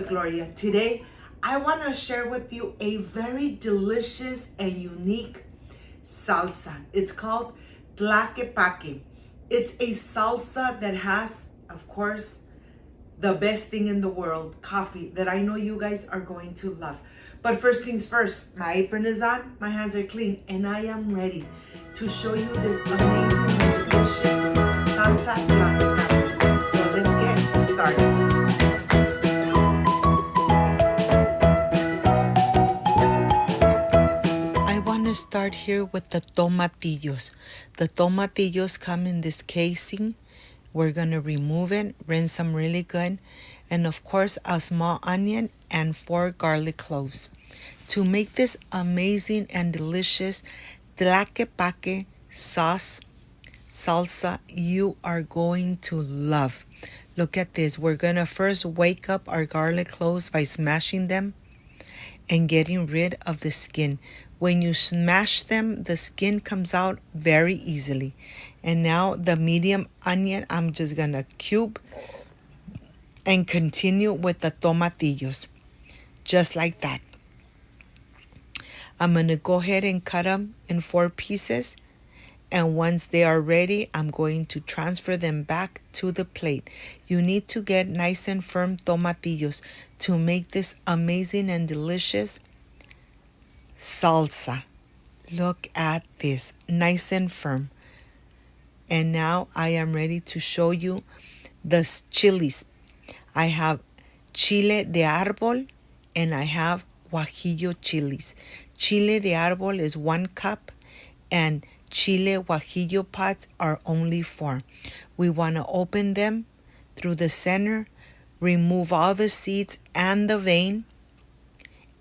with Gloria. Today, I want to share with you a very delicious and unique salsa. It's called Tlaquepaque. It's a salsa that has, of course, the best thing in the world, coffee, that I know you guys are going to love. But first things first, my apron is on, my hands are clean, and I am ready to show you this amazing and delicious salsa Tlaquepaque. So let's get started. Start here with the tomatillos. The tomatillos come in this casing. We're gonna remove it, rinse them really good, and of course a small onion and 4 garlic cloves. To make this amazing and delicious Tlaquepaque sauce salsa, you are going to love. Look at this. We're gonna first wake up our garlic cloves by smashing them and getting rid of the skin. When you smash them, the skin comes out very easily. And now the medium onion, I'm just gonna cube and continue with the tomatillos, just like that. I'm gonna go ahead and cut them in 4 pieces. And once they are ready, I'm going to transfer them back to the plate. You need to get nice and firm tomatillos to make this amazing and delicious salsa. Look at this, nice and firm. And now I am ready to show you the chilies. I have chile de arbol and I have guajillo chilies. Chile de arbol is 1 cup and chile guajillo pods are only 4. We want to open them through the center, remove all the seeds and the vein,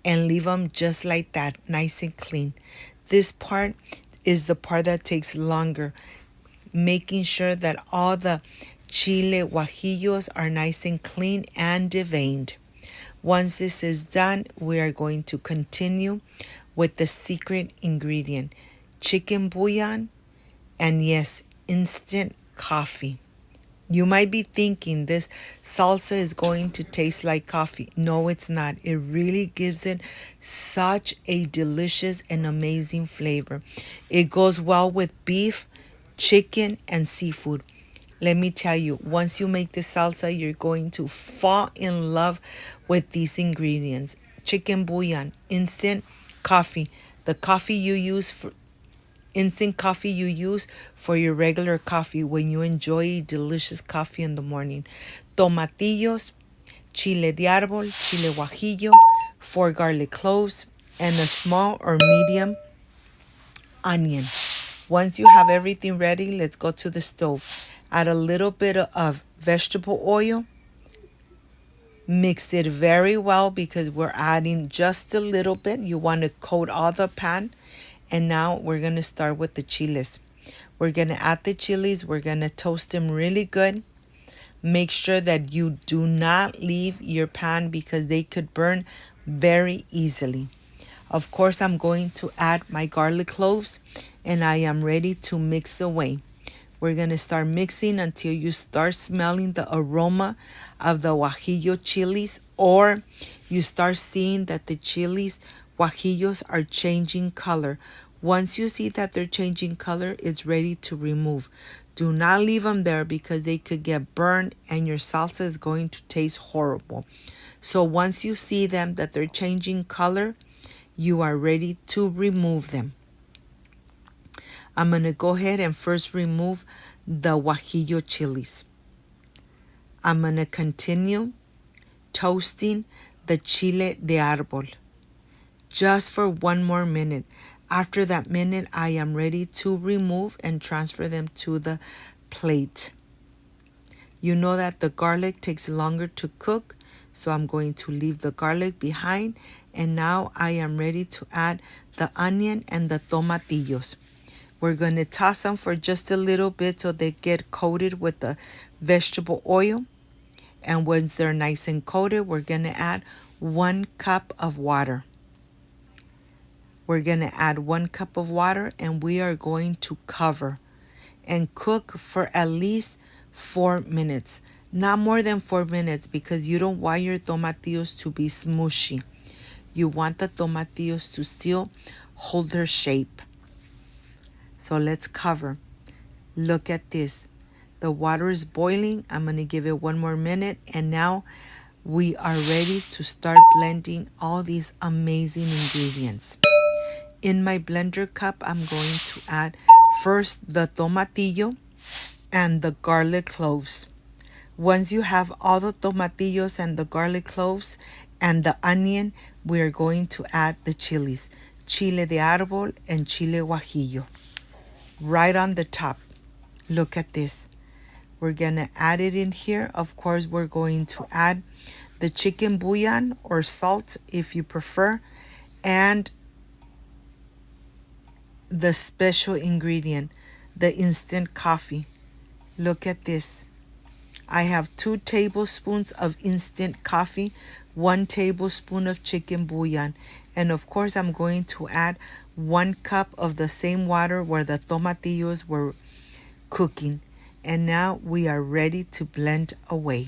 and leave them just like that, nice and clean. This part is the part that takes longer, making sure that all the chile guajillos are nice and clean and deveined. Once this is done, we are going to continue with the secret ingredient, chicken bouillon, and yes, instant coffee. You might be thinking this salsa is going to taste like coffee. No, it's not. It really gives it such a delicious and amazing flavor. It goes well with beef, chicken, and seafood. Let me tell you, once you make this salsa, you're going to fall in love with these ingredients. Chicken bouillon, instant coffee. The coffee you use for instant coffee you use for your regular coffee when you enjoy delicious coffee in the morning. Tomatillos, chile de arbol, chile guajillo, 4 garlic cloves, and a small or medium onion. Once you have everything ready, let's go to the stove. Add a little bit of vegetable oil. Mix it very well because we're adding just a little bit. You want to coat all the pan. And now we're going to start with the chiles. We're going to add the chilies. We're going to toast them really good. Make sure that you do not leave your pan because they could burn very easily. Of course, I'm going to add my garlic cloves and I am ready to mix away. We're going to start mixing until you start smelling the aroma of the guajillo chilies, or you start seeing that the chilies guajillos are changing color. Once you see that they're changing color, it's ready to remove. Do not leave them there because they could get burned and your salsa is going to taste horrible. So once you see them that they're changing color, you are ready to remove them. I'm going to go ahead and first remove the guajillo chilies. I'm going to continue toasting the chile de arbol just for 1 more minute. After that minute, I am ready to remove and transfer them to the plate. You know that the garlic takes longer to cook, so I'm going to leave the garlic behind. And now I am ready to add the onion and the tomatillos. We're going to toss them for just a little bit so they get coated with the vegetable oil. And once they're nice and coated, we're going to add 1 cup of water. We're going to add 1 cup of water and we are going to cover and cook for at least 4 minutes. Not more than 4 minutes because you don't want your tomatillos to be smushy. You want the tomatillos to still hold their shape. So let's cover. Look at this. The water is boiling. I'm going to give it 1 more minute. And now we are ready to start blending all these amazing ingredients. In my blender cup, I'm going to add first the tomatillo and the garlic cloves. Once you have all the tomatillos and the garlic cloves and the onion, we are going to add the chilies, chile de arbol and chile guajillo. Right on the top. Look at this. We're going to add it in here. Of course, we're going to add the chicken bouillon or salt if you prefer, and the special ingredient, the instant coffee. Look at this. I have 2 tablespoons of instant coffee, 1 tablespoon of chicken bouillon, and of course I'm going to add 1 cup of the same water where the tomatillos were cooking. And now we are ready to blend away.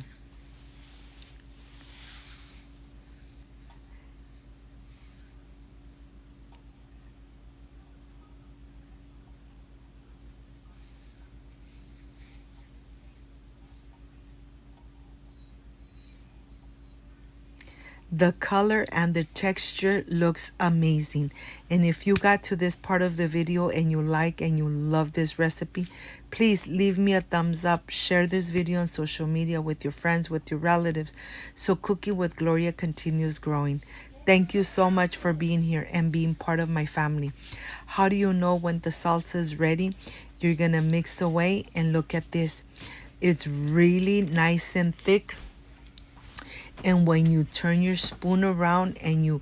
The color and the texture looks amazing. And if you got to this part of the video and you like and you love this recipe, please leave me a thumbs up, share this video on social media with your friends, with your relatives, so Cooking with Gloria continues growing. Thank you so much for being here and being part of my family. How do you know when the salsa is ready? You're gonna mix away and look at this. It's really nice and thick. And when you turn your spoon around and you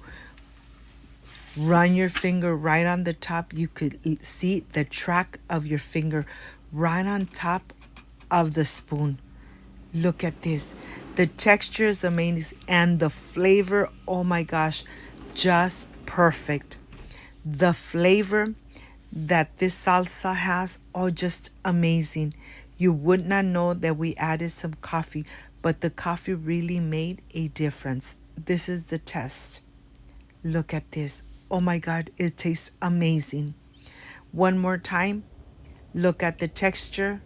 run your finger right on the top, you could see the track of your finger right on top of the spoon. Look at this. The texture is amazing and the flavor, oh my gosh, just perfect. The flavor that this salsa has, oh, just amazing. You would not know that we added some coffee, but the coffee really made a difference. This is the test. Look at this. Oh my God, it tastes amazing. One more time. Look at the texture.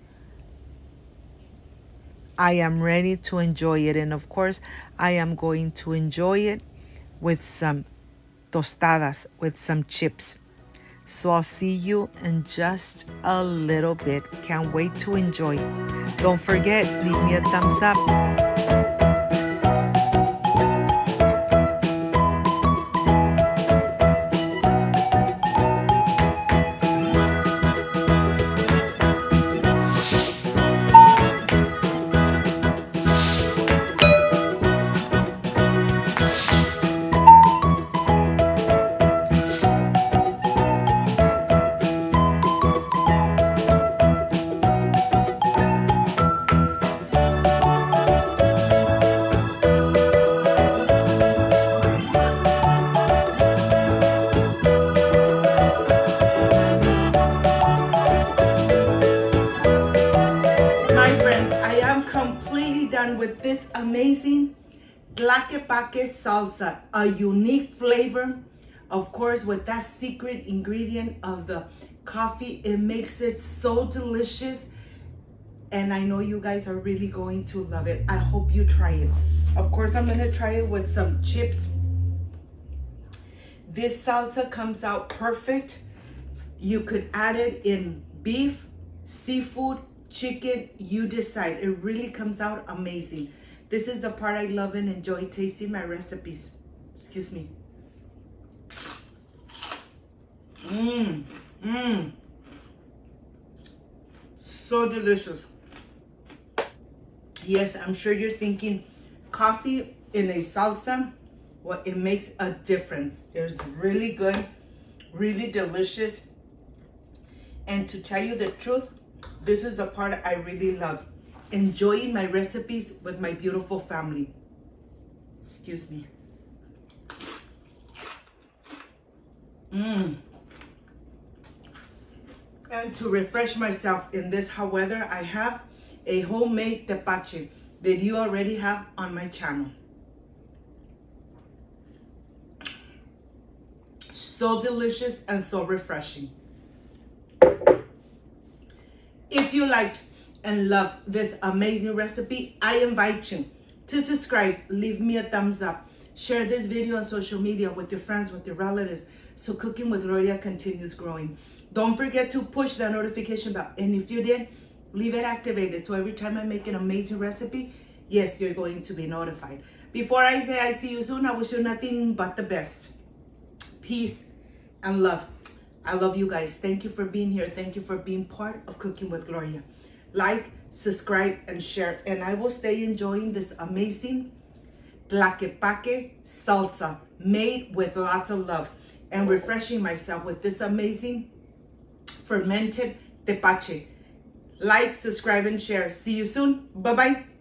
I am ready to enjoy it. And of course, I am going to enjoy it with some tostadas, with some chips. So I'll see you in just a little bit. Can't wait to enjoy. Don't forget, leave me a thumbs up. With this amazing Tlaquepaque salsa, a unique flavor, of course, with that secret ingredient of the coffee. It makes it so delicious, and I know you guys are really going to love it. I hope you try it. Of course, I'm gonna try it with some chips. This salsa comes out perfect. You could add it in beef, seafood, chicken, you decide. It really comes out amazing. This is the part I love and enjoy tasting my recipes. Excuse me. So delicious. Yes, I'm sure you're thinking coffee in a salsa. Well, it makes a difference. It's really good, really delicious. And to tell you the truth, this is the part I really love. Enjoying my recipes with my beautiful family. Excuse me. And to refresh myself in this hot weather, I have a homemade tepache. that you already have on my channel. So delicious and so refreshing. If you liked and loved this amazing recipe, I invite you to subscribe, leave me a thumbs up, share this video on social media with your friends, with your relatives, so Cooking with Gloria continues growing. Don't forget to push that notification bell, and if you did, leave it activated, so every time I make an amazing recipe, yes, you're going to be notified. Before I say I see you soon, I wish you nothing but the best. Peace and love. I love you guys. Thank you for being here. Thank you for being part of Cooking with Gloria. Like, subscribe, and share. And I will stay enjoying this amazing Tlaquepaque salsa made with lots of love, and refreshing myself with this amazing fermented tepache. Like, subscribe, and share. See you soon. Bye-bye.